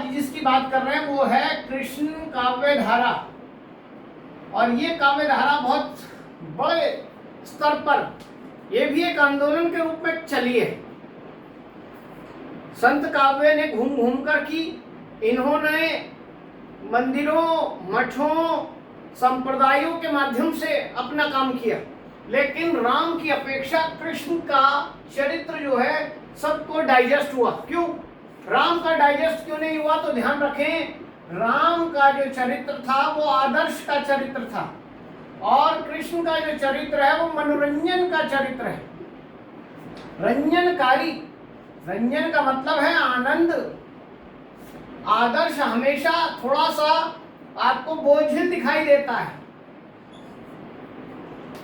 आज जिसकी बात कर रहे हैं वो है कृष्ण काव्य धारा। और ये काव्य धारा बहुत बड़े स्तर पर ये भी एक आंदोलन के रूप में चली है। संत काव्य ने घूम घूम कर की, इन्होंने मंदिरों, मठों, संप्रदायों के माध्यम से अपना काम किया, लेकिन राम की अपेक्षा कृष्ण का चरित्र जो है सबको डाइजेस्ट हुआ। क्यों? राम का डाइजेस्ट क्यों नहीं हुआ? तो ध्यान रखें, राम का जो चरित्र था वो आदर्श का चरित्र था, और कृष्ण का जो चरित्र है वो मनोरंजन का चरित्र है, रंजनकारी। रंजन का मतलब है आनंद। आदर्श हमेशा थोड़ा सा आपको बोझिल दिखाई देता है,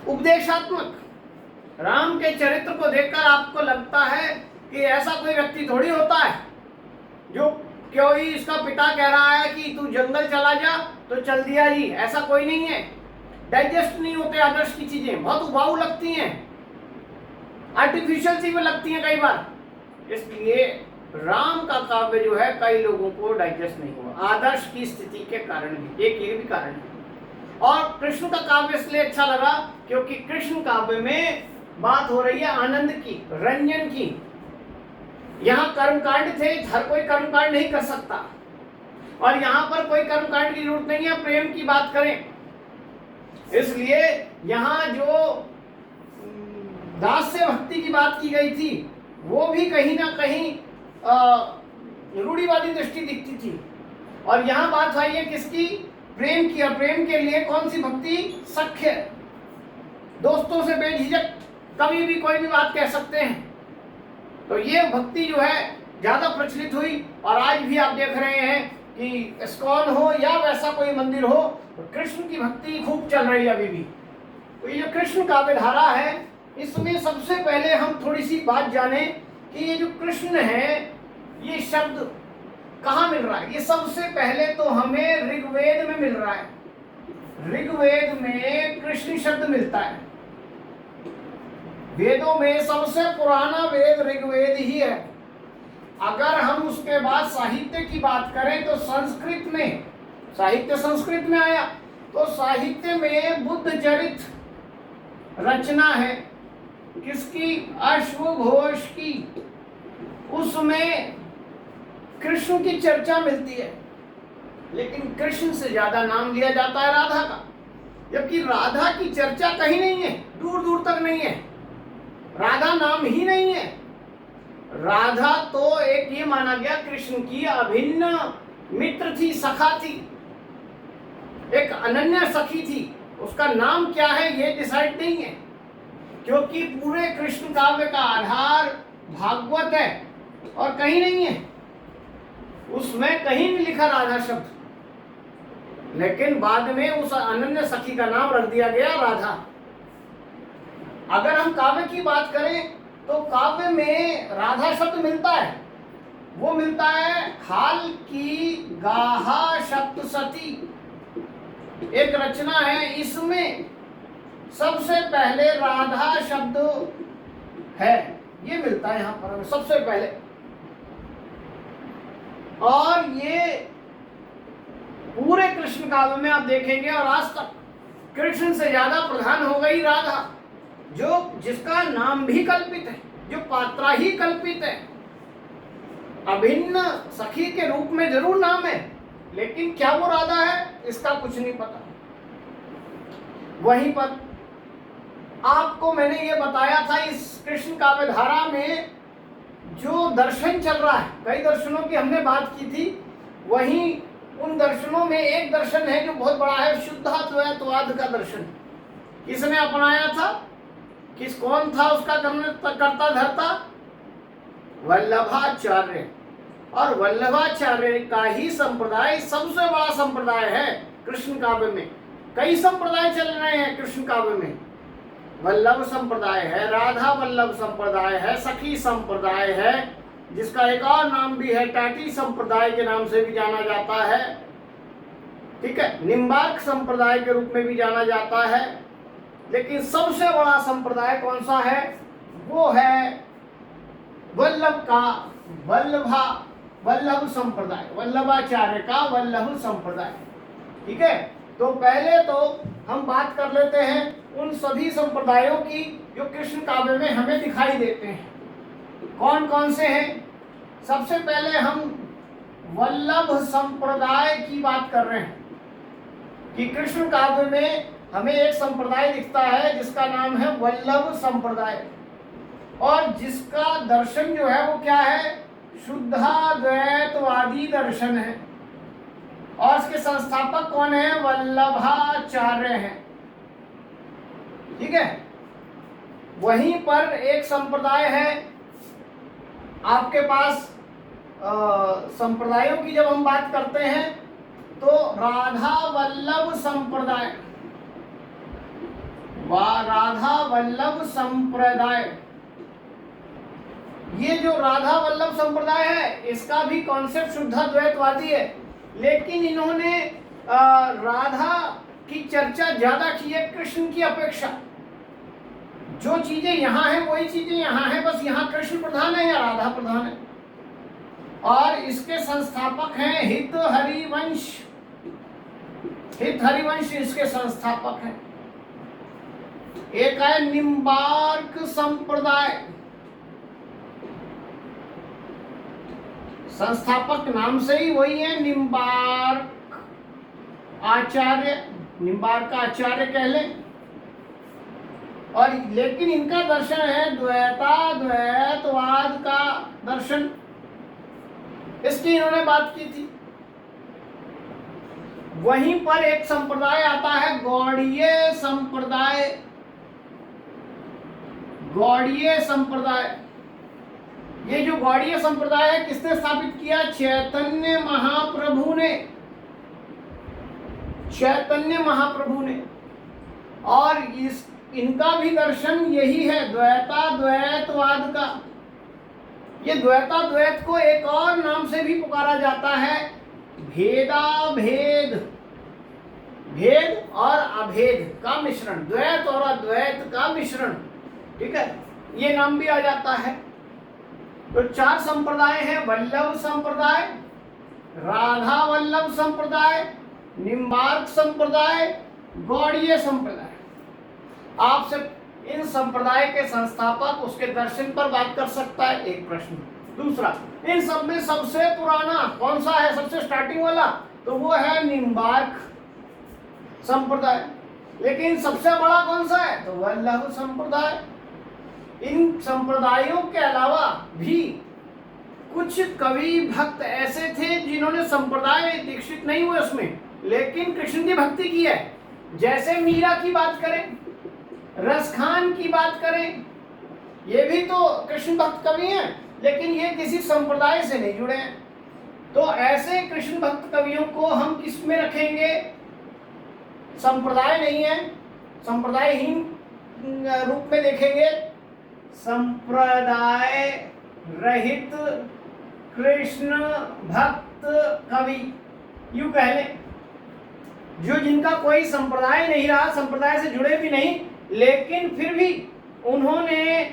उपदेशात्मक। राम के चरित्र को देखकर आपको लगता है कि ऐसा कोई व्यक्ति थोड़ी होता है जो क्यों ही इसका पिता कह रहा है कि तू जंगल चला जा तो चल दिया जी, ऐसा कोई नहीं है। डाइजेस्ट नहीं होते आदर्श की चीजें, बहुत उबाऊ लगती हैं, आर्टिफिशियल सी भी लगती हैं कई बार। इसलिए राम का काव्य जो है कई लोगों को डाइजेस्ट नहीं हुआ, आदर्श की स्थिति के कारण भी, एक ये भी कारण है। और कृष्ण का काव्य इसलिए अच्छा लगा क्योंकि कृष्ण काव्य में बात हो रही है आनंद की, रंजन की। यहाँ कर्मकांड थे, हर कोई कर्मकांड नहीं कर सकता, और यहाँ पर कोई कर्मकांड की जरूरत नहीं है, प्रेम की बात करें। इसलिए यहाँ जो दास्य भक्ति की बात की गई थी वो भी कहीं ना कहीं रूढ़िवादी दृष्टि दिखती थी, और यहाँ बात आई है किसकी? प्रेम की। और प्रेम के लिए कौन सी भक्ति? सख्य, दोस्तों से बेझिझक कभी भी कोई भी बात कह सकते हैं। तो ये भक्ति जो है ज्यादा प्रचलित हुई, और आज भी आप देख रहे हैं कि इस्कॉन हो या वैसा कोई मंदिर हो, तो कृष्ण की भक्ति खूब चल रही है अभी भी। तो ये जो कृष्ण काव्य धारा है, इसमें सबसे पहले हम थोड़ी सी बात जाने कि ये जो कृष्ण है ये शब्द कहाँ मिल रहा है। ये सबसे पहले तो हमें ऋग्वेद में मिल रहा है। ऋग्वेद में कृष्ण शब्द मिलता है। वेदों में सबसे पुराना वेद ऋग्वेद ही है। अगर हम उसके बाद साहित्य की बात करें तो संस्कृत में, साहित्य संस्कृत में आया, तो साहित्य में बुद्ध चरित रचना है किसकी? अश्वघोष की। उसमें कृष्ण की चर्चा मिलती है, लेकिन कृष्ण से ज्यादा नाम लिया जाता है राधा का, जबकि राधा की चर्चा कहीं नहीं है, दूर दूर तक नहीं है। राधा नाम ही नहीं है। राधा तो एक ये माना गया कृष्ण की अभिन्न मित्र थी, सखा थी, एक अनन्य सखी थी। उसका नाम क्या है ये डिसाइड नहीं है, क्योंकि पूरे कृष्ण काव्य का आधार भागवत है और कहीं नहीं है, उसमें कहीं नहीं लिखा राधा शब्द, लेकिन बाद में उस अनन्य सखी का नाम रख दिया गया राधा। अगर हम काव्य की बात करें तो काव्य में राधा शब्द मिलता है, वो मिलता है खाल की गाहा सप्तशती, एक रचना है, इसमें सबसे पहले राधा शब्द है, ये मिलता है यहाँ पर सबसे पहले। और ये पूरे कृष्ण काव्य में आप देखेंगे, और आज तक कृष्ण से ज्यादा प्रधान हो गई राधा, जो जिसका नाम भी कल्पित है, जो पात्रा ही कल्पित है। अभिन्न सखी के रूप में जरूर नाम है, लेकिन क्या वो राधा है इसका कुछ नहीं पता। वहीं पर आपको मैंने ये बताया था, इस कृष्ण काव्य धारा में जो दर्शन चल रहा है, कई दर्शनों की हमने बात की थी, वहीं उन दर्शनों में एक दर्शन है जो बहुत बड़ा है, शुद्धाद्वैतवाद का दर्शन। किसने अपनाया था? कौन था उसका कर्ता धर्ता? वल्लभाचार्य। और वल्लभाचार्य का ही संप्रदाय सबसे बड़ा संप्रदाय है कृष्ण काव्य में। कई संप्रदाय चल रहे हैं कृष्ण काव्य में। वल्लभ संप्रदाय है, राधा वल्लभ संप्रदाय है, सखी संप्रदाय है, जिसका एक और नाम भी है, टाटी संप्रदाय के नाम से भी जाना जाता है, ठीक है, निम्बार्क संप्रदाय के रूप में भी जाना जाता है। लेकिन सबसे बड़ा संप्रदाय कौन सा है? वो है वल्लभ का, वल्लभा वल्लभ संप्रदाय, वल्लभाचार्य का वल्लभ संप्रदाय। ठीक है, तो पहले तो हम बात कर लेते हैं उन सभी संप्रदायों की जो कृष्ण काव्य में हमें दिखाई देते हैं। कौन कौन से हैं? सबसे पहले हम वल्लभ संप्रदाय की बात कर रहे हैं कि कृष्ण काव्य में हमें एक संप्रदाय दिखता है जिसका नाम है वल्लभ संप्रदाय, और जिसका दर्शन जो है वो क्या है? शुद्धाद्वैतवादी दर्शन है, और इसके संस्थापक कौन है? वल्लभाचार्य हैं। ठीक है, वहीं पर एक संप्रदाय है आपके पास। संप्रदायों की जब हम बात करते हैं तो राधा वल्लभ संप्रदाय, राधा वल्लभ संप्रदाय, ये जो राधा वल्लभ संप्रदाय है इसका भी कॉन्सेप्ट शुद्धाद्वैतवादी है, लेकिन इन्होंने राधा की चर्चा ज्यादा की है कृष्ण की अपेक्षा। जो चीजें यहाँ हैं वही चीजें यहाँ हैं, बस यहाँ कृष्ण प्रधान है या राधा प्रधान है। और इसके संस्थापक हैं हित हरिवंश, हित हरिवंश इसके संस्थापक हैं। एक है निम्बार्क संप्रदाय, संस्थापक नाम से ही वही है, निम्बार्क आचार्य, निम्बार्क आचार्य कह लें। और लेकिन इनका दर्शन है द्वैताद्वैतवाद का दर्शन, इसकी इन्होंने बात की थी। वहीं पर एक संप्रदाय आता है गौड़ीय संप्रदाय, गौड़ीय संप्रदाय। ये जो गौड़ीय संप्रदाय है किसने स्थापित किया? चैतन्य महाप्रभु ने, चैतन्य महाप्रभु ने। और इनका भी दर्शन यही है द्वैताद्वैतवाद का। ये द्वैताद्वैत को एक और नाम से भी पुकारा जाता है भेदाभेद, भेद और अभेद का मिश्रण, द्वैत और अद्वैत का मिश्रण। ठीक है, ये नाम भी आ जाता है। तो चार संप्रदाय हैं, वल्लभ संप्रदाय, राधा वल्लभ संप्रदाय, निम्बार्क संप्रदाय, गौड़ीय संप्रदाय। आपसे इन संप्रदाय के संस्थापक, उसके दर्शन पर बात कर सकता है, एक प्रश्न। दूसरा, इन सब में सबसे पुराना कौन सा है, सबसे स्टार्टिंग वाला? तो वो है निम्बार्क संप्रदाय। लेकिन सबसे बड़ा कौन सा है? तो वल्लभ संप्रदाय। इन संप्रदायों के अलावा भी कुछ कवि भक्त ऐसे थे जिन्होंने संप्रदाय दीक्षित नहीं हुए उसमें, लेकिन कृष्ण की भक्ति की है। जैसे मीरा की बात करें, रसखान की बात करें, ये भी तो कृष्ण भक्त कवि हैं, लेकिन ये किसी संप्रदाय से नहीं जुड़े हैं। तो ऐसे कृष्ण भक्त कवियों को हम किस में रखेंगे? संप्रदाय नहीं है, संप्रदायहीन रूप में देखेंगे, संप्रदाय रहित कृष्ण भक्त कवि, यूं कह लें। जो जिनका कोई संप्रदाय नहीं रहा, संप्रदाय से जुड़े भी नहीं, लेकिन फिर भी उन्होंने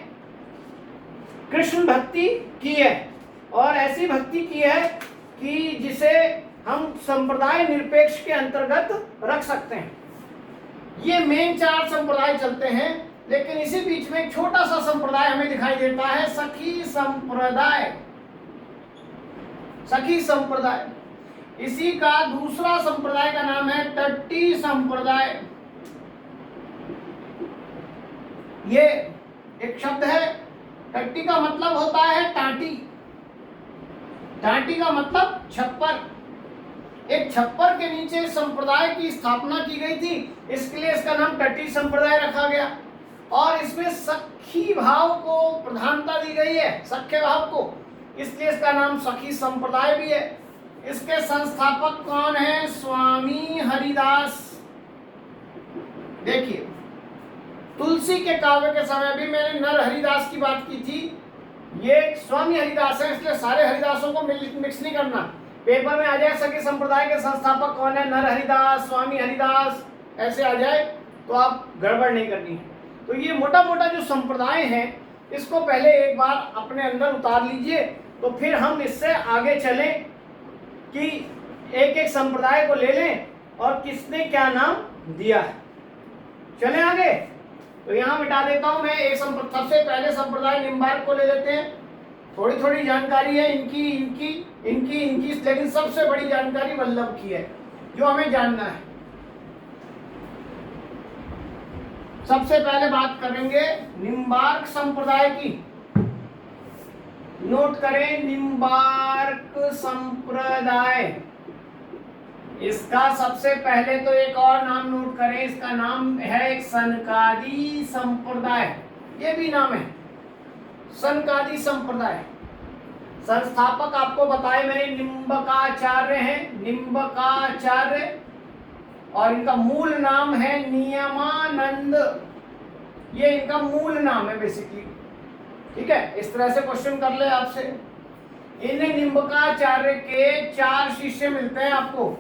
कृष्ण भक्ति की है, और ऐसी भक्ति की है कि जिसे हम संप्रदाय निरपेक्ष के अंतर्गत रख सकते हैं। ये मेन चार संप्रदाय चलते हैं, लेकिन इसी बीच में एक छोटा सा संप्रदाय हमें दिखाई देता है, सखी संप्रदाय, सखी संप्रदाय। इसी का दूसरा संप्रदाय का नाम है टट्टी संप्रदाय। ये एक शब्द है, टट्टी का मतलब होता है टाटी, टाटी का मतलब छप्पर। एक छप्पर के नीचे संप्रदाय की स्थापना की गई थी, इसके लिए इसका नाम टट्टी संप्रदाय रखा गया। और इसमें सखी भाव को प्रधानता दी गई है, सख्य भाव को, इसलिए इसका नाम सखी संप्रदाय भी है। इसके संस्थापक कौन है? स्वामी हरिदास। देखिए, तुलसी के काव्य के समय भी मैंने नर हरिदास की बात की थी, ये स्वामी हरिदास है, इसलिए सारे हरिदासों को मिक्स नहीं करना। पेपर में आ जाए सखी संप्रदाय के संस्थापक कौन है, नर हरिदास, स्वामी हरिदास, ऐसे आ जाए तो आप गड़बड़ नहीं करनी है। तो ये मोटा मोटा जो संप्रदाय हैं, इसको पहले एक बार अपने अंदर उतार लीजिए, तो फिर हम इससे आगे चलें कि एक एक संप्रदाय को ले लें और किसने क्या नाम दिया है। चलें आगे। तो यहाँ मिटा देता हूं मैं एक सबसे पहले संप्रदाय निम्बार्क को ले लेते हैं। थोड़ी थोड़ी जानकारी है इनकी, लेकिन सबसे बड़ी जानकारी वल्लभ की है जो हमें जानना है। सबसे पहले बात करेंगे निम्बार्क संप्रदाय की। नोट करें निम्बार्क संप्रदाय। इसका सबसे पहले तो एक और नाम नोट करें, इसका नाम है एक सनकादि संप्रदाय। ये भी नाम है सनकादि संप्रदाय। संस्थापक आपको बताए मैंने निम्बकाचार्य हैं, निम्बकाचार्य, और इनका मूल नाम है नियमानंद। ये इनका मूल नाम है बेसिकली। ठीक है, इस तरह से क्वेश्चन कर ले आपसे। इन निम्बकाचार्य के 4 शिष्य मिलते हैं आपको।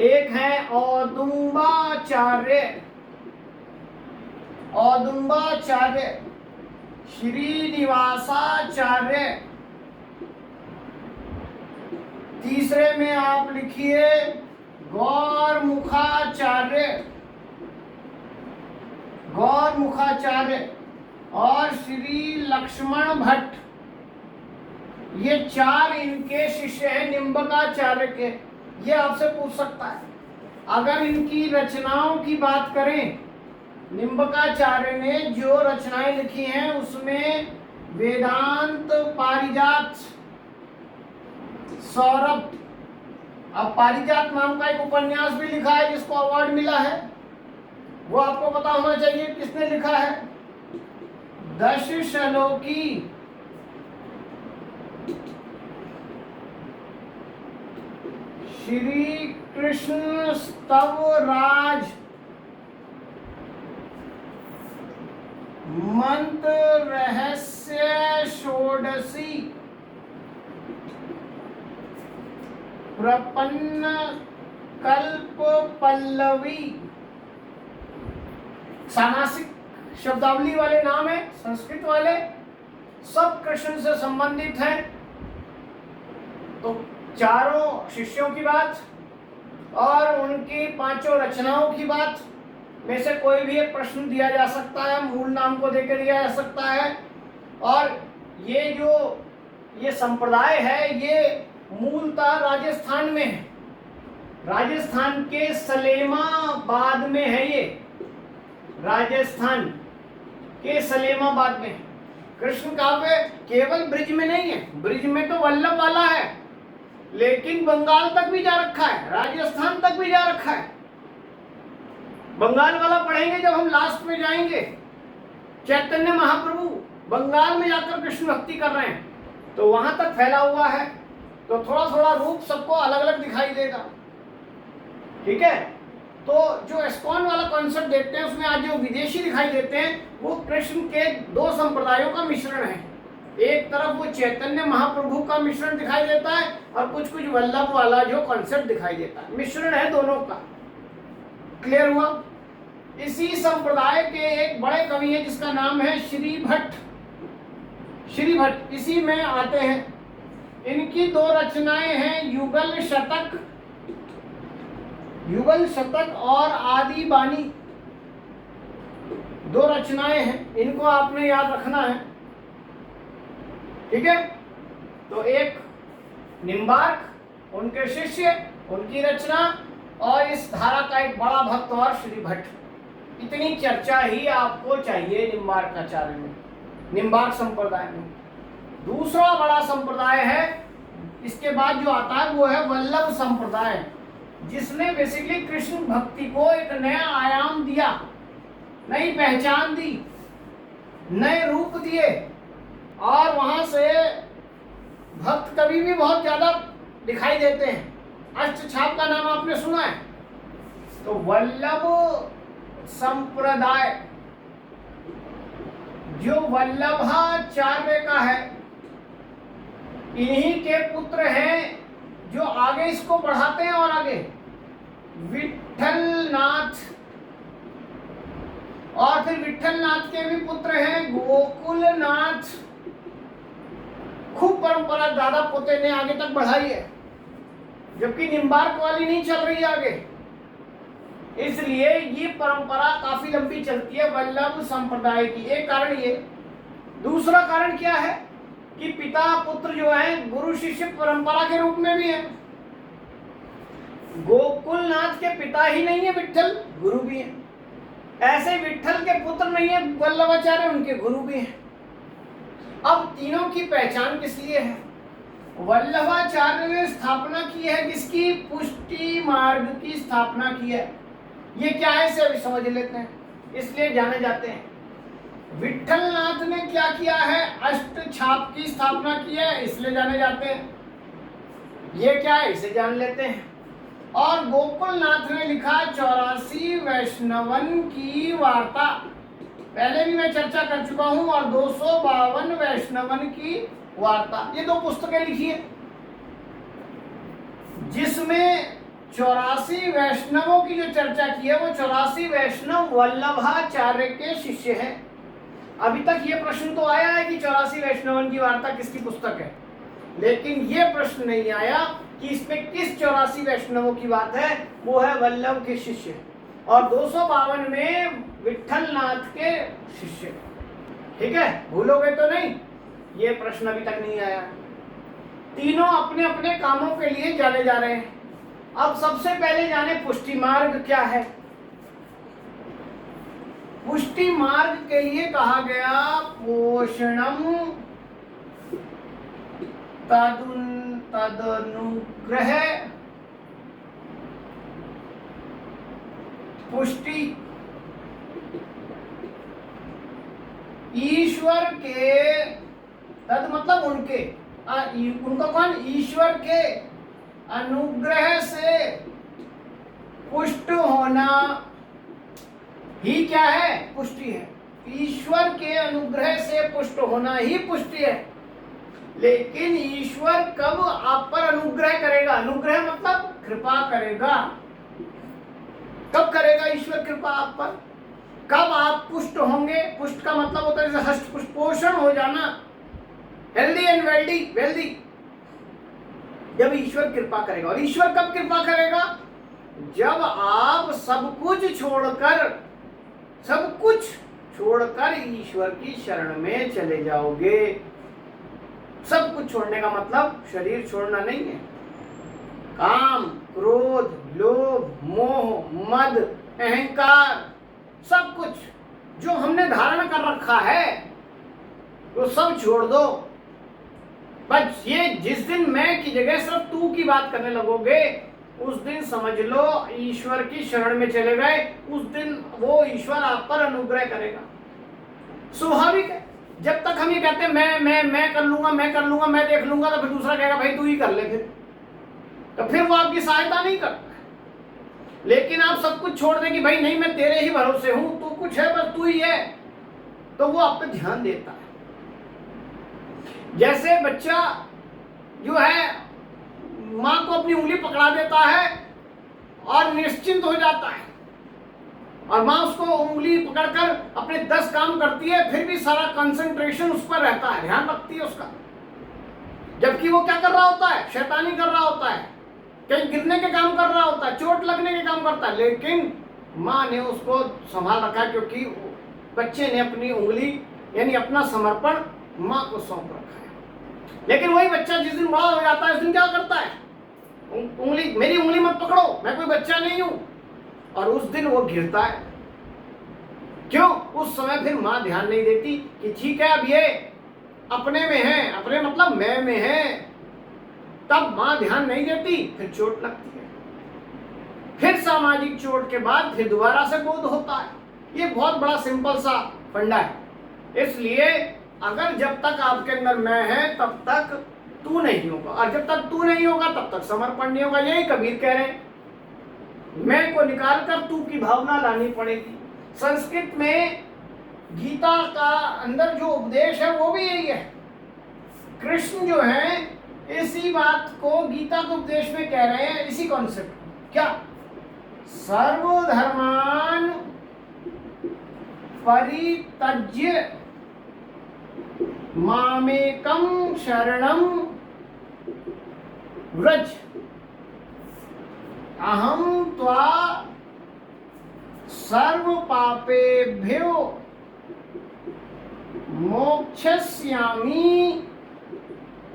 एक है औदुंबाचार्य, औदुंबाचार्य, श्रीनिवासाचार्य, तीसरे में आप लिखिए गौरमुखाचार्य, गौरमुखाचार्य और श्री लक्ष्मण भट्ट। ये 4 इनके शिष्य हैं निम्बकाचार्य के। ये आपसे पूछ सकता है। अगर इनकी रचनाओं की बात करें, निम्बकाचार्य ने जो रचनाएं लिखी हैं उसमें वेदांत पारिजात, सौरभ, अब पारिजात नाम का एक उपन्यास भी लिखा है जिसको अवार्ड मिला है। वो आपको पता होना चाहिए किसने लिखा है। दशश्लोकी, श्री कृष्ण स्तवराज, मंत्र रहस्य षोडशी, प्रपन्न कल्प पल्लवी। सामासिक शब्दावली वाले नाम है, संस्कृत वाले, सब कृष्ण से संबंधित हैं। तो 4 शिष्यों की बात और उनकी 5 रचनाओं की बात में से कोई भी एक प्रश्न दिया जा सकता है, मूल नाम को देकर दिया जा सकता है। और ये जो ये संप्रदाय है ये मूलतः राजस्थान में है, राजस्थान के सलेमाबाद में है। ये राजस्थान के सलेमाबाद में। कृष्ण काव्य केवल ब्रिज में नहीं है, ब्रिज में तो वल्लभ वाला है, लेकिन बंगाल तक भी जा रखा है, राजस्थान तक भी जा रखा है। बंगाल वाला पढ़ेंगे जब हम लास्ट में जाएंगे। चैतन्य महाप्रभु बंगाल में जाकर कृष्ण भक्ति कर रहे हैं, तो वहां तक फैला हुआ है। तो थोड़ा थोड़ा रूप सबको अलग अलग दिखाई देगा। ठीक है, तो जो एस्कॉन वाला कॉन्सेप्ट देखते हैं उसमें आज जो विदेशी दिखाई देते हैं वो कृष्ण के 2 संप्रदायों का मिश्रण है। एक तरफ वो चैतन्य महाप्रभु का मिश्रण दिखाई देता है और कुछ कुछ वल्लभ वाला जो कॉन्सेप्ट दिखाई देता है, मिश्रण है दोनों का। क्लियर हुआ। इसी संप्रदाय के एक बड़े कवि हैं जिसका नाम है श्री भट्ट। श्री भट्ट इसी में आते हैं। इनकी 2 रचनाएं हैं, युगल शतक, युगल शतक और आदि बानी। 2 रचनाएं हैं, इनको आपने याद रखना है। ठीक है, तो एक निम्बार्क, उनके शिष्य, उनकी रचना, और इस धारा का एक बड़ा भक्त और श्री भट्ट। इतनी चर्चा ही आपको चाहिए निम्बार्काचार्य में, निम्बार्क संप्रदाय में। दूसरा बड़ा संप्रदाय है इसके बाद जो आता है वो है वल्लभ संप्रदाय, जिसने बेसिकली कृष्ण भक्ति को एक नया आयाम दिया, नई पहचान दी, नए रूप दिए। और वहां से भक्त कवि भी बहुत ज्यादा दिखाई देते हैं। अष्टछाप का नाम आपने सुना है। तो वल्लभ संप्रदाय जो वल्लभाचार्य का है, इन्हीं के पुत्र हैं जो आगे इसको बढ़ाते हैं। और आगे विट्ठलनाथ, और फिर विट्ठलनाथ के भी पुत्र हैं गोकुलनाथ, खूब परंपरा दादा पोते ने आगे तक बढ़ाई है, जबकि निम्बार्क वाली नहीं चल रही आगे। इसलिए ये परंपरा काफी लंबी चलती है वल्लभ संप्रदाय की। एक कारण ये। दूसरा कारण क्या है कि पिता पुत्र जो है गुरु शिष्य परंपरा के रूप में भी है। गोकुलनाथ के पिता ही नहीं है विट्ठल, गुरु भी है। ऐसे विट्ठल के पुत्र नहीं है वल्लभाचार्य, उनके गुरु भी हैं। अब तीनों की पहचान किस लिए है? वल्लभाचार्य ने स्थापना की है किसकी? पुष्टि मार्ग की स्थापना की है। ये क्या है इसे अभी समझ लेते हैं, इसलिए जाने जाते हैं। विट्ठलनाथ ने क्या किया है? अष्ट छाप की स्थापना की है, इसलिए जाने जाते हैं। ये क्या है इसे जान लेते हैं। और गोकुलनाथ ने लिखा 84 वैष्णवन की वार्ता, पहले भी मैं चर्चा कर चुका हूं, और 252 वैष्णवन की वार्ता, ये 2 पुस्तकें लिखी है, जिसमें 84 वैष्णवों की जो चर्चा की है वो 84 वैष्णव वल्लभाचार्य के शिष्य हैं। अभी तक ये प्रश्न तो आया है कि 84 वैष्णवन की वार्ता किसकी पुस्तक है, लेकिन ये प्रश्न नहीं आया कि इसमें किस 84 वैष्णवों की बात है। वो है वल्लभ के शिष्य, और 252 में विट्ठलनाथ के शिष्य। ठीक है, भूलोगे तो नहीं, ये प्रश्न अभी तक नहीं आया। तीनों अपने अपने कामों के लिए जाने जा रहे हैं। अब सबसे पहले जाने पुष्टि मार्ग क्या है। पुष्टि मार्ग के लिए कहा गया पोषणम तदनुग्रह। पुष्टि ईश्वर के, तद मतलब उनके, उनका कौन? ईश्वर के अनुग्रह से पुष्ट होना ही क्या है? पुष्टि है। ईश्वर के अनुग्रह से पुष्ट होना ही पुष्टि है। लेकिन ईश्वर कब आप पर अनुग्रह करेगा? अनुग्रह मतलब कृपा करेगा। कब करेगा ईश्वर कृपा आप पर? कब आप पुष्ट होंगे? पुष्ट का मतलब होता है जैसे हष्ट पुष्ट, पोषण हो जाना, हेल्दी एंड वेल्दी, जब ईश्वर कृपा करेगा। और ईश्वर कब कृपा करेगा? जब आप सब कुछ छोड़कर ईश्वर की शरण में चले जाओगे। सब कुछ छोड़ने का मतलब शरीर छोड़ना नहीं है। काम, क्रोध, लोभ, मोह, मद, अहंकार, सब कुछ जो हमने धारण कर रखा है वो सब छोड़ दो। बस ये जिस दिन मैं की जगह सिर्फ तू की बात करने लगोगे, उस दिन समझ लो ईश्वर की शरण में चले गए। उस दिन वो ईश्वर आप पर अनुग्रह करेगा। स्वाभाविक है। जब तक हम ये कहते हैं मैं कर लूंगा, मैं देख लूंगा, तो फिर दूसरा कहेगा भाई तू ही कर ले, फिर वो आपकी सहायता नहीं करता। लेकिन आप सब कुछ छोड़ दें कि भाई नहीं मैं तेरे ही भरोसे हूं, तू कुछ है बस तू ही है, तो वो आप पे ध्यान देता है। जैसे बच्चा जो है माँ को अपनी उंगली पकड़ा देता है और निश्चिंत हो जाता है, और माँ उसको उंगली पकड़कर अपने 10 काम करती है, फिर भी सारा कंसंट्रेशन उस पर रहता है, ध्यान रखती है उसका। जबकि वो क्या कर रहा होता है? शैतानी कर रहा होता है, कहीं गिरने के काम कर रहा होता है, चोट लगने के काम करता है, लेकिन माँ ने उसको संभाल रखा है, क्योंकि बच्चे ने अपनी उंगली यानी अपना समर्पण माँ को सौंप रखा है। लेकिन वही बच्चा जिस दिन बड़ा हो जाता है, उस दिन क्या करता है? मेरी उंगली मत पकड़ो, मैं कोई बच्चा नहीं हूं, और उस दिन वो गिरता है। क्यों? उस समय फिर माँ ध्यान नहीं देती कि ठीक है अब ये अपने में है, अपने मतलब मैं में है, तब माँ ध्यान नहीं देती, फिर चोट लगती है। फिर सामाजिक चोट के बाद फिर दोबारा से बोध होता है। ये बहुत बड़ा सिंपल सा फंडा है। इसलिए अगर जब तक आपके अंदर मैं है तब तक तू नहीं होगा, और जब तक तू नहीं होगा तब तक समर्पण नहीं होगा। यही कबीर कह रहे हैं, मैं को निकालकर तू की भावना लानी पड़ेगी। संस्कृत में गीता का अंदर जो उपदेश है वो भी यही है। कृष्ण जो है इसी बात को गीता के उपदेश में कह रहे हैं, इसी कॉन्सेप्ट। क्या? सर्वधर्मान परित्यज्य मामेकं शरणं व्रज अहं त्वा सर्व पापेभ्यो मोक्षयिष्यामि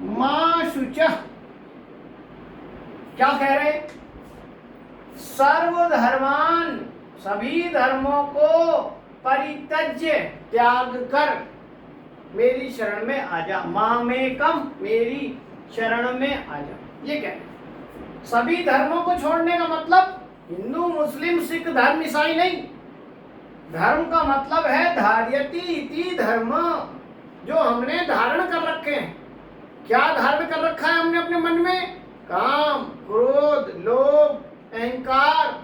मा शुचः। क्या कह रहे? सर्वधर्मान, सभी धर्मों को परित्यज्य, त्याग कर मेरी शरण में आ जा। मामेकम, मेरी शरण में आ जा। ये क्या है? सभी धर्मों को छोड़ने का मतलब हिंदू, मुस्लिम, सिख धर्म, ईसाई नहीं। धर्म का मतलब है धार्यति इति धर्म, जो हमने धारण कर रखे हैं। क्या धारण कर रखा है हमने अपने मन में? काम, क्रोध, लोभ, अहंकार,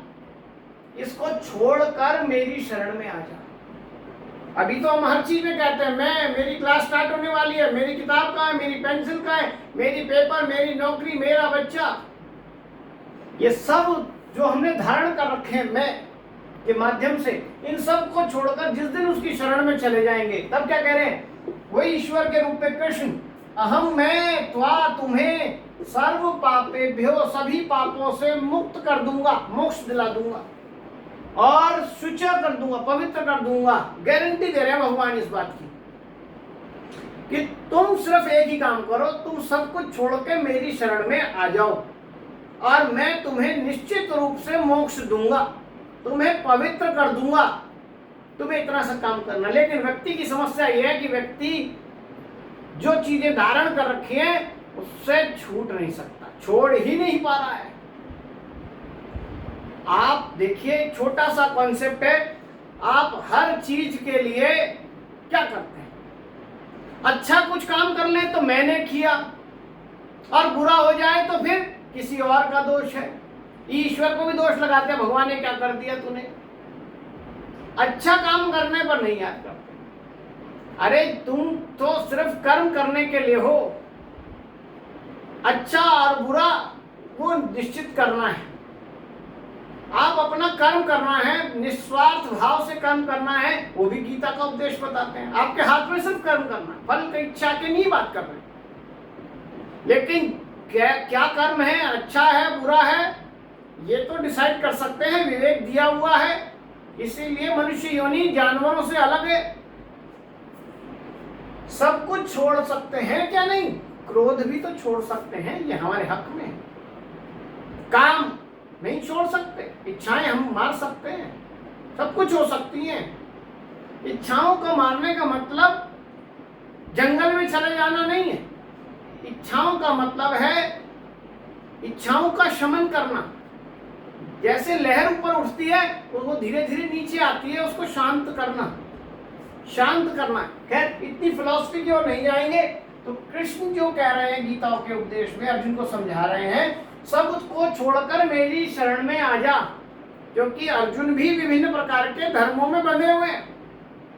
इसको छोड़कर मेरी शरण में आ जा। अभी तो हम हर चीज में कहते हैं मैं, मेरी क्लास स्टार्ट होने वाली है, मेरी किताब कहाँ है, मेरी पेंसिल कहाँ है, मेरी पेपर, मेरी नौकरी, मेरा बच्चा। ये सब जो हमने धारण कर रखे हैं मैं के माध्यम से, इन सब को छोड़कर जिस दिन उसकी शरण में चले जाएंगे, तब क्या कह रहे हैं? वही ईश्वर के रूप में कृष्ण, अहम, मैं त्वा, तुम्हें सर्व पापेभ्यो, सभी पापों से मुक्त कर दूंगा, मोक्ष दिला दूंगा और शुच कर दूंगा, पवित्र कर दूंगा। गारंटी दे रहे हैं भगवान इस बात की कि तुम सिर्फ एक ही काम करो, तुम सब कुछ छोड़ के मेरी शरण में आ जाओ और मैं तुम्हें निश्चित रूप से मोक्ष दूंगा, तुम्हें पवित्र कर दूंगा। तुम्हें इतना सा काम करना। लेकिन व्यक्ति की समस्या यह है कि व्यक्ति जो चीजें धारण कर रखी हैं उससे छूट नहीं सकता, छोड़ ही नहीं पा रहा है। आप देखिए, छोटा सा कॉन्सेप्ट है, आप हर चीज के लिए क्या करते हैं? अच्छा कुछ काम कर ले तो मैंने किया, और बुरा हो जाए तो फिर किसी और का दोष है। ईश्वर को भी दोष लगाते हैं, भगवान ने क्या कर दिया तूने। अच्छा काम करने पर नहीं याद करते। अरे तुम तो सिर्फ कर्म करने के लिए हो, अच्छा और बुरा वो निश्चित करना है। आप अपना कर्म करना है, निस्वार्थ भाव से कर्म करना है, वो भी गीता का उपदेश बताते हैं। आपके हाथ में सिर्फ कर्म करना है, फल की इच्छा की नहीं बात कर रहे। लेकिन क्या कर्म है, अच्छा है, बुरा है, ये तो डिसाइड कर सकते हैं, विवेक दिया हुआ है। इसीलिए मनुष्य योनि जानवरों से अलग है। सब कुछ छोड़ सकते हैं क्या? नहीं। क्रोध भी तो छोड़ सकते हैं, ये हमारे हक में है। काम नहीं छोड़ सकते, इच्छाएं हम मार सकते हैं, सब कुछ हो सकती हैं। इच्छाओं को मारने का मतलब जंगल में चले जाना नहीं है। इच्छाओं का मतलब है इच्छाओं का शमन करना। जैसे लहर ऊपर उठती है तो वो धीरे धीरे नीचे आती है, उसको शांत करना, शांत करना। खैर इतनी फिलॉसफी की ओर नहीं जाएंगे। तो कृष्ण जो कह रहे हैं गीता के उपदेश में, अर्जुन को समझा रहे हैं, सब को छोड़कर मेरी शरण में आ जा। क्योंकि अर्जुन भी विभिन्न प्रकार के धर्मों में बंधे हुए हैं,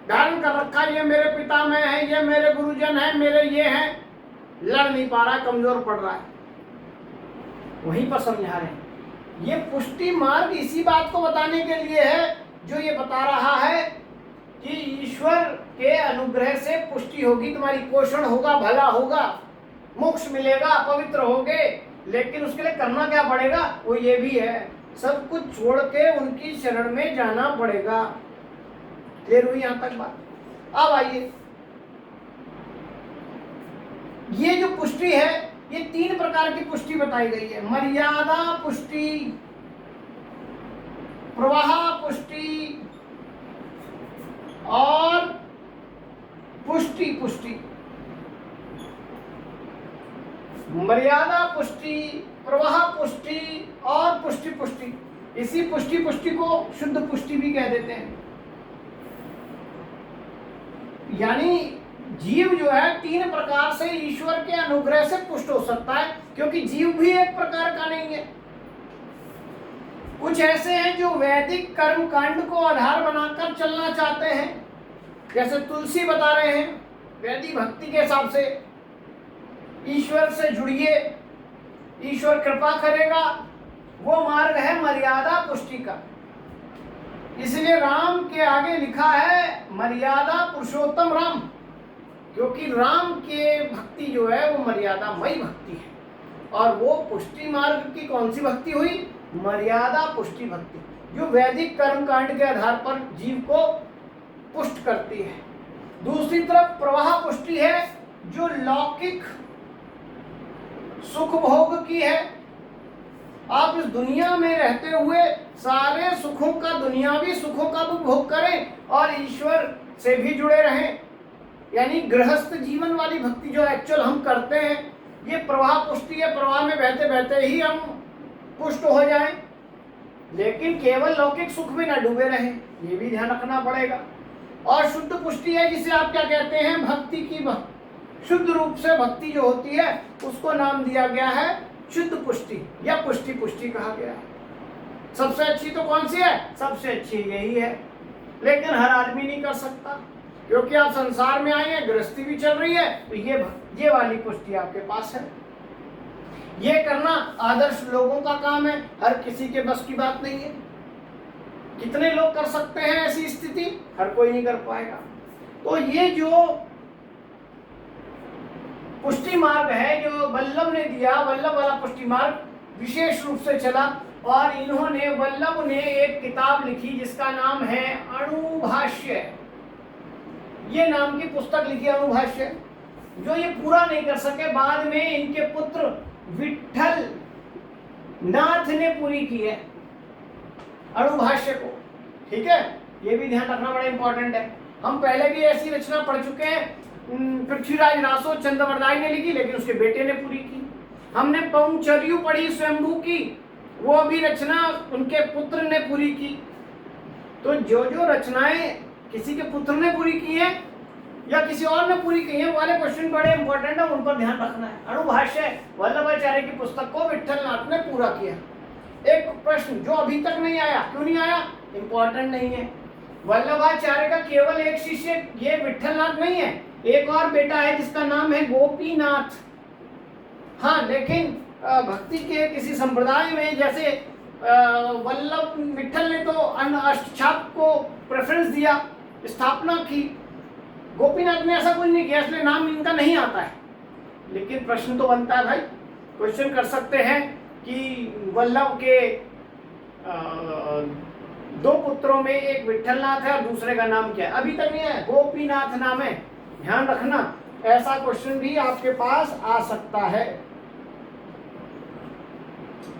धारण कर रखा, ये मेरे पिता में है, ये मेरे गुरुजन है, मेरे ये हैं, लड़ नहीं पा रहा है, कमजोर पड़ रहा है। वहीं पर समझा रहे हैं। ये पुष्टि मार्ग इसी बात को बताने के लिए है, जो ये बता रहा है कि ईश्वर के अनुग्रह से पुष्टि होगी, तुम्हारी पोषण होगा, भला होगा, मोक्ष मिलेगा, पवित्र होगे। लेकिन उसके लिए करना क्या पड़ेगा? वो ये भी है, सब कुछ छोड़ के उनकी शरण में जाना पड़ेगा। क्लियर हुई यहां तक बात? अब आइए, ये जो पुष्टि है, ये 3 प्रकार की पुष्टि बताई गई है। मर्यादा पुष्टि, प्रवाह पुष्टि और पुष्टि पुष्टि। मर्यादा पुष्टि, प्रवाह पुष्टि और पुष्टि पुष्टि। इसी पुष्टि पुष्टि को शुद्ध पुष्टि भी कह देते हैं। यानी जीव जो है 3 प्रकार से ईश्वर के अनुग्रह से पुष्ट हो सकता है, क्योंकि जीव भी एक प्रकार का नहीं है। कुछ ऐसे हैं जो वैदिक कर्म कांड को आधार बनाकर चलना चाहते हैं, जैसे तुलसी बता रहे हैं, वैदिक भक्ति के हिसाब से ईश्वर से जुड़िए, ईश्वर कृपा करेगा। वो मार्ग है मर्यादा पुष्टि का। इसलिए राम के आगे लिखा है मर्यादा पुरुषोत्तम राम। क्योंकि राम के भक्ति जो है वो मर्यादामयी भक्ति है, और वो पुष्टि मार्ग की कौन सी भक्ति हुई? मर्यादा पुष्टि भक्ति, जो वैदिक कर्म कांड के आधार पर जीव को पुष्ट करती है। दूसरी तरफ प्रवाह पुष्टि है, जो लौकिक सुख भोग की है। आप इस दुनिया में रहते हुए सारे सुखों का, दुनियावी सुखों का भी भोग करें और ईश्वर से भी जुड़े रहें, यानी गृहस्थ जीवन वाली भक्ति जो एक्चुअल हम करते हैं, ये प्रवाह पुष्टि है। प्रवाह में बहते बहते ही हम पुष्ट हो जाएं, लेकिन केवल लौकिक सुख में न डूबे रहें, ये भी ध्यान रखना पड़ेगा। और शुद्ध पुष्टि है, जिसे आप क्या कहते हैं? भक्ति की शुद्ध रूप से भक्ति जो होती है उसको नाम दिया गया है शुद्ध पुष्टि या पुष्टि पुष्टि कहा गया है। सबसे अच्छी तो कौन सी है? सबसे अच्छी यही है, लेकिन हर आदमी नहीं कर सकता, क्योंकि आप संसार में आए हैं, गृहस्थी भी चल रही है, तो ये वाली पुष्टि आपके पास है। ये करना आदर्श लोगों का काम है, हर किसी के बस की बात नहीं है। कितने लोग कर सकते हैं ऐसी स्थिति? हर कोई नहीं कर पाएगा। तो ये जो पुष्टि मार्ग है जो वल्लभ ने दिया, वल्लभ वाला पुष्टि मार्ग विशेष रूप से चला, और इन्होंने, वल्लभ ने एक किताब लिखी जिसका नाम है अणुभाष्य। ये नाम की पुस्तक लिखी अणुभाष्य, जो ये पूरा नहीं कर सके, बाद में इनके पुत्र विठल नाथ ने पूरी की है अणुभाष्य को। ठीक है, ये भी ध्यान रखना बड़ा इंपॉर्टेंट है। हम पहले भी ऐसी रचना पढ़ चुके हैं, पृथ्वीराज रासो चंद्रवरदाई ने लिखी, लेकिन उसके बेटे ने पूरी की। हमने पौंचर्यु पढ़ी स्वयंभू की, वो भी रचना उनके पुत्र ने पूरी की। तो जो जो रचनाएं किसी के पुत्र ने पूरी की है या किसी और ने पूरी की है, वाले क्वेश्चन बड़े इंपॉर्टेंट है, उन पर ध्यान रखना है। अणुभाष्य वल्लभाचार्य की पुस्तक को विठलनाथ ने पूरा किया। एक प्रश्न जो अभी तक नहीं आया, क्यों नहीं आया? इंपॉर्टेंट नहीं है। वल्लभाचार्य का केवल एक शिष्य ये विठलनाथ नहीं है, एक और बेटा है जिसका नाम है गोपीनाथ। हाँ, लेकिन भक्ति के किसी संप्रदाय में, जैसे वल्लभ विठल ने तो अष्टछाप को प्रेफरेंस दिया, स्थापना की, गोपीनाथ ने ऐसा कुछ नहीं किया, इसलिए नाम इनका नहीं आता है। लेकिन प्रश्न तो बनता है भाई, क्वेश्चन कर सकते हैं कि वल्लभ के दो पुत्रों में एक विठलनाथ है और दूसरे का नाम क्या है? अभी तक नहीं है, गोपीनाथ नाम है। ध्यान रखना, ऐसा क्वेश्चन भी आपके पास आ सकता है।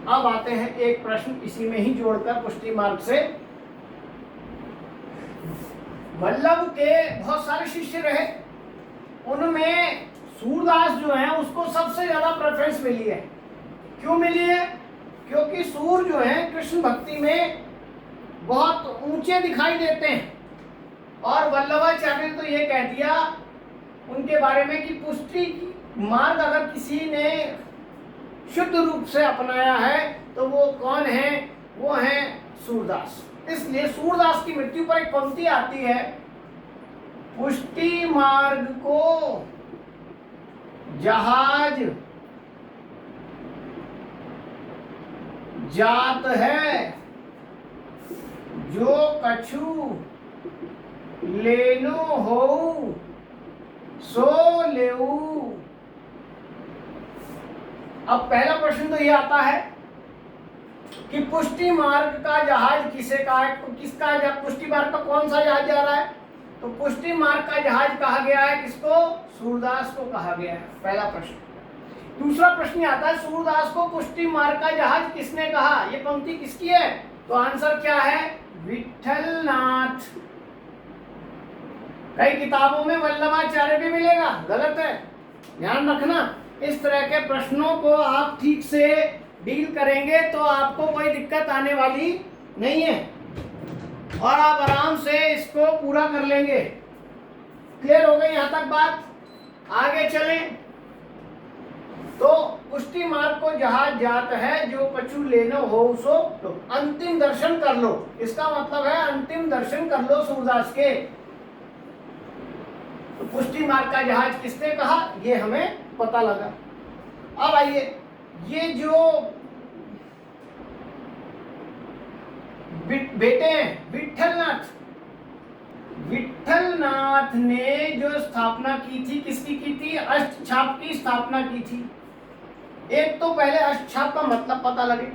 अब आते हैं एक प्रश्न इसी में ही जोड़कर पुष्टि मार्ग से। वल्लभ के बहुत सारे शिष्य रहे, उनमें सूरदास जो है उसको सबसे ज्यादा प्रेफरेंस मिली है। क्यों मिली है? क्योंकि सूर जो है कृष्ण भक्ति में बहुत ऊंचे दिखाई देते हैं, और वल्लभाचार्य ने तो ये कह दिया उनके बारे में कि पुष्टि मार्ग अगर किसी ने शुद्ध रूप से अपनाया है तो वो कौन है? वो है सूरदास। इसलिए सूरदास की मृत्यु पर एक पंक्ति आती है, पुष्टि मार्ग को जहाज जात है, जो कछु लेनो हो सो लेऊ। अब पहला प्रश्न तो ये आता है कि पुष्टि मार्ग का जहाज किसे का है? किसका है? पुष्टि मार्ग का कौन सा जहाज जा रहा है? तो पुष्टि मार्ग का जहाज कहा गया है किसको? सूरदास को कहा गया है, पहला प्रश्न। दूसरा प्रश्न आता है, सूरदास को पुष्टि मार्ग का जहाज किसने कहा? ये पंक्ति किसकी है? तो आंसर क्या है? विठलनाथ। कई किताबों में वल्लभाचार्य भी मिलेगा, गलत है, ध्यान रखना। इस तरह के प्रश्नों को आप ठीक से डील करेंगे तो आपको कोई दिक्कत आने वाली नहीं है, और आप आराम से इसको पूरा कर लेंगे। क्लियर हो गई यहाँ तक बात? आगे चलें। तो पुष्टि मार्ग को जहाज जात है, जो कछु लेनो हो सो, तो अंतिम दर्शन कर लो, इसका मतलब है अंतिम दर्शन कर लो सूरदास के। तो पुष्टि मार्ग का जहाज किसने कहा, ये हमें पता लगा। अब आइए, ये जो बेटे हैं विठलनाथ, विट्ठलनाथ ने जो स्थापना की थी, किसकी की थी? अष्टछाप की स्थापना की थी। एक तो पहले अष्टछाप का मतलब पता लगे।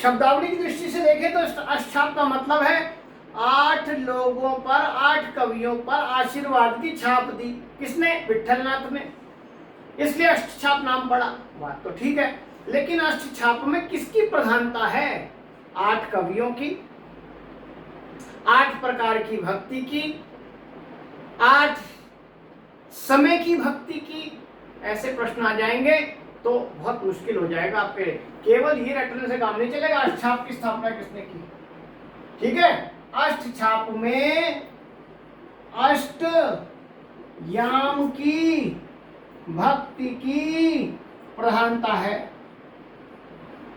शब्दावली की दृष्टि से देखें तो अष्टछाप का मतलब है 8 लोगों पर, 8 कवियों पर आशीर्वाद की छाप दी। किसने? विट्ठलनाथ ने। इसलिए अष्टछाप नाम पड़ा। बात तो ठीक है, लेकिन अष्टछाप में किसकी प्रधानता है? 8 कवियों की, 8 प्रकार की भक्ति की, 8 समय की भक्ति की। ऐसे प्रश्न आ जाएंगे तो बहुत मुश्किल हो जाएगा आपके। केवल ये रटने से काम नहीं चलेगा। अष्टछाप की स्थापना किसने की? ठीक है, अष्टछाप में अष्ट याम की भक्ति की प्रधानता है।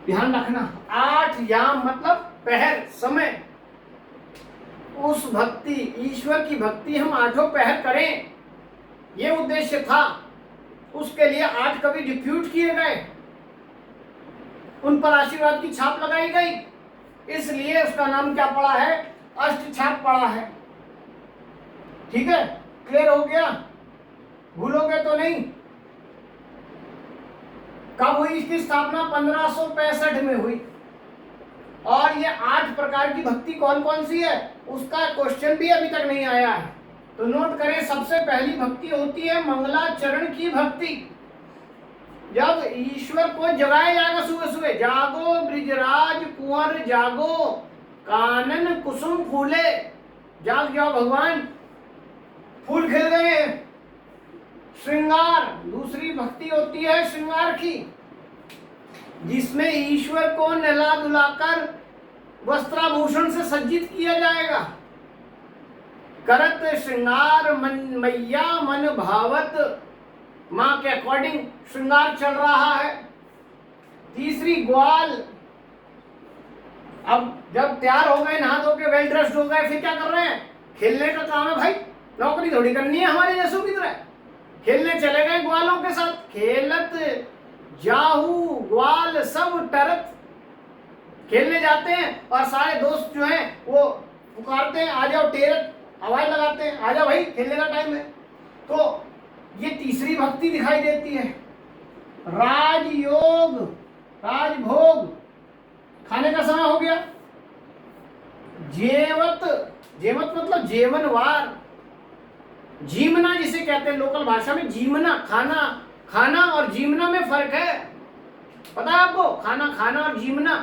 ध्यान रखना, 8 याम मतलब पहर, समय। उस भक्ति, ईश्वर की भक्ति हम 8 पहर करें, ये उद्देश्य था। उसके लिए 8 कवि डिप्यूट किए गए, उन पर आशीर्वाद की छाप लगाई गई, इसलिए उसका नाम क्या पड़ा है? अष्टछाप पड़ा है। ठीक है, क्लियर हो गया? भूलोगे तो नहीं। कब हुई इसकी स्थापना? 1565 में हुई। और ये 8 प्रकार की भक्ति कौन कौन सी है, उसका क्वेश्चन भी अभी तक नहीं आया है। तो नोट करें, सबसे पहली भक्ति होती है मंगलाचरण की भक्ति। जब ईश्वर को जगाया जाएगा सुबह सुबह, जागो ब्रिजराज कुंवर जागो, कानन कुसुम फूले। जाग जाओ भगवान, फूल खिल गए हैं। श्रृंगार, दूसरी भक्ति होती है श्रृंगार की, जिसमें ईश्वर को नहला धुलाकर वस्त्राभूषण से सज्जित किया जाएगा। करत श्रृंगार मन मैया मन भावत, मां के अकॉर्डिंग श्रृंगार चल रहा है। तीसरी ग्वाल, अब जब तैयार हो गए, नहा धो के वेल ड्रेस्ड हो गए, फिर क्या कर रहे हैं? खेलने का काम है भाई, नौकरी थोड़ी करनी है हमारे जैसों की तरह। खेलने चले गए ग्वालों के साथ। खेलत जाहू ग्वाल सब टरत, खेलने जाते हैं और सारे दोस्त जो हैं वो पुकारते हैं, आ जाओ टेरत, आवाज लगाते हैं, आ जाओ भाई खेलने का टाइम है। तो ये तीसरी भक्ति दिखाई देती है। राजयोग, राजभोग, खाने का समय हो गया। जेवत, जेवत मतलब जेवनवार, जीमना जिसे कहते हैं लोकल भाषा में, जीमना खाना। खाना और जीमना में फर्क है, पता है आपको? खाना खाना और जीमना।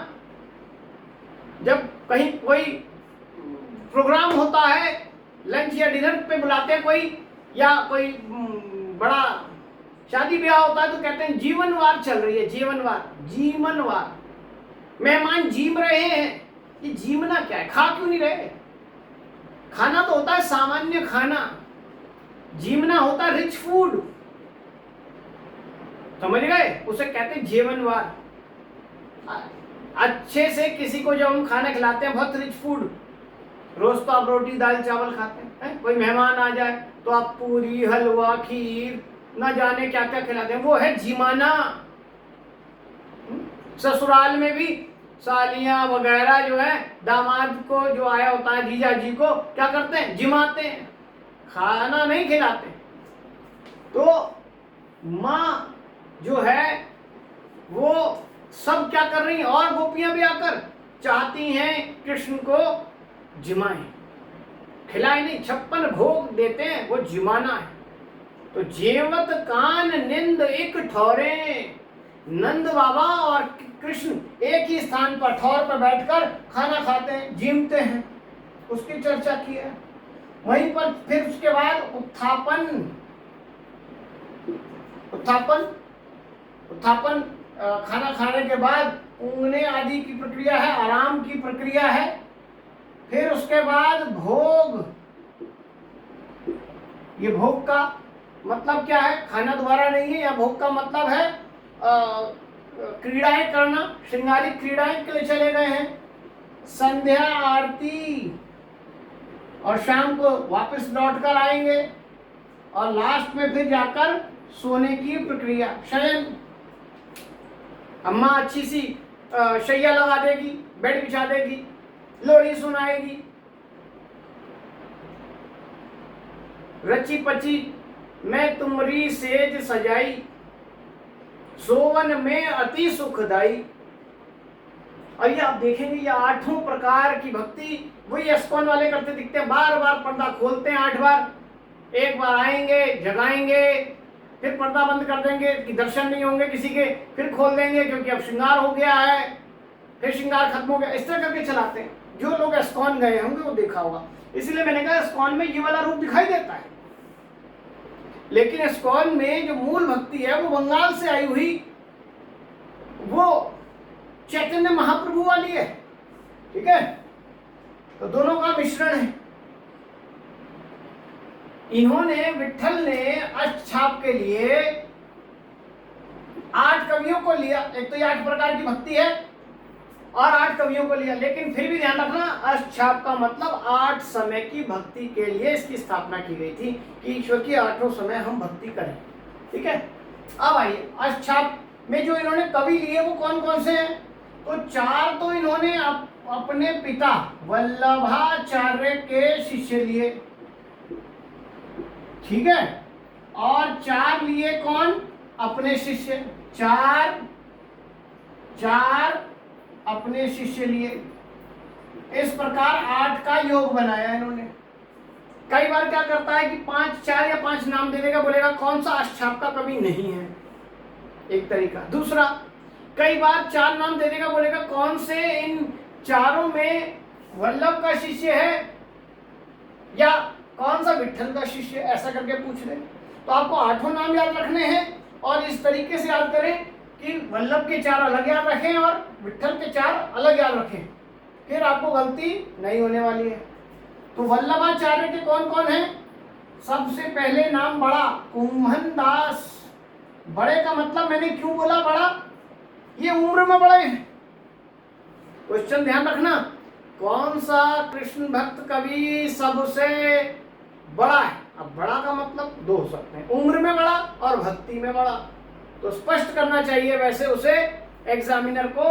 जब कहीं कोई प्रोग्राम होता है, लंच या डिनर पे बुलाते हैं कोई, या कोई बड़ा शादी ब्याह होता है, तो कहते हैं जीवनवार चल रही है। जीवनवार, जीवनवार, मेहमान जीम रहे हैं। ये जीवना क्या है? खा क्यों नहीं रहे? खाना तो होता है सामान्य खाना, जीवना होता है रिच फूड। समझ गए? उसे कहते हैं जीवनवार। अच्छे से किसी को जब हम खाना खिलाते हैं, बहुत रिच फूड, रोज तो आप रोटी दाल चावल खाते हैं, कोई मेहमान आ जाए तो आप पूरी हलवा खीर न जाने क्या क्या खिलाते हैं, वो है जिमाना। ससुराल में भी सालियां वगैरह जो है, दामाद को जो आया होता है, जीजा जी को क्या करते हैं? जिमाते हैं, खाना नहीं खिलाते। तो माँ जो है वो सब क्या कर रही हैं, और गोपियां भी आकर चाहती हैं कृष्ण को जिमाएं, खिलाए नहीं, 56 भोग देते हैं, वो जिमाना है। तो जेवत कान निंद एक ठौरे, नंद बाबा और कृष्ण एक ही स्थान पर ठौर पर बैठकर खाना खाते हैं, जीमते हैं, उसकी चर्चा की है। वहीं पर फिर उसके बाद उत्थापन, उत्थापन, उत्थापन खाना खाने के बाद ऊँघने आदि की प्रक्रिया है, आराम की प्रक्रिया है। फिर उसके बाद भोग, ये भोग का मतलब क्या है? खाना दोबारा नहीं है। या भोग का मतलब है क्रीड़ाएं करना, श्रृंगारिक क्रीड़ाएं के लिए चले गए हैं, संध्या आरती, और शाम को वापस लौट कर आएंगे, और लास्ट में फिर जाकर सोने की प्रक्रिया, शयन। अम्मा अच्छी सी शैया लगा देगी, बेड बिछा देगी, लोरी सुनाएगी, रची पची मैं तुमरी सेज सजाई, सोवन में अति सुखदाई। और ये आप देखेंगे ये 8 प्रकार की भक्ति वही एस्कॉन वाले करते दिखते हैं। बार बार पर्दा खोलते हैं 8 बार, एक बार आएंगे जगाएंगे, फिर पर्दा बंद कर देंगे कि दर्शन नहीं होंगे किसी के, फिर खोल देंगे क्योंकि अब श्रृंगार हो गया है, फिर श्रृंगार खत्म हो गया, इस तरह करके चलाते हैं। जो लोग एस्कॉन गए होंगे वो देखा होगा। इसलिए मैंने कहा एस्कॉन में ये वाला रूप दिखाई देता है, लेकिन एस्कॉन में जो मूल भक्ति है वो बंगाल से आई हुई, वो चैतन्य महाप्रभु वाली है। ठीक है, तो दोनों का मिश्रण है। इन्होंने विट्ठल ने अष्टछाप के लिए 8 कवियों को लिया। एक तो ये 8 प्रकार की भक्ति है और 8 कवियों को लिया, लेकिन फिर भी ध्यान रखना अष्टछाप का मतलब 8 समय की भक्ति के लिए इसकी स्थापना की गई थी कि ईश्वर की 8 समय हम भक्ति करें। ठीक है, अब आइए अष्टछाप में जो इन्होंने कवि लिए वो कौन कौन से हैं। तो 4 तो इन्होंने अपने पिता वल्लभाचार्य के शिष्य लिए, ठीक है, और 4 लिए कौन, अपने शिष्य। 4 अपने शिष्य लिए। इस प्रकार 8 का योग बनाया इन्होंने। कई बार क्या करता है कि 5, 4 या 5 नाम दे देगा, बोलेगा कौन सा अष्टछाप का कवि नहीं है, एक तरीका। दूसरा, कई बार 4 नाम दे देगा, बोलेगा कौन से इन 4 में वल्लभ का शिष्य है या कौन सा विट्ठल का शिष्य, ऐसा करके पूछ ले। तो आपको 8 नाम याद रखने हैं और इस तरीके से याद करें कि वल्लभ के 4 अलग याद रखें और विट्ठल के 4 अलग याद रखें, फिर आपको गलती नहीं होने वाली है। तो वल्लभाचार्य के कौन कौन है। सबसे पहले नाम बड़ा, कुंभन दास। बड़े का मतलब मैंने क्यों बोला बड़ा, ये उम्र में बड़े हैं। क्वेश्चन ध्यान रखना, कौन सा कृष्ण भक्त कवि सबसे बड़ा है। अब बड़ा का मतलब 2 हो सकते हैं, उम्र में बड़ा और भक्ति में बड़ा। तो स्पष्ट करना चाहिए वैसे उसे एग्जामिनर को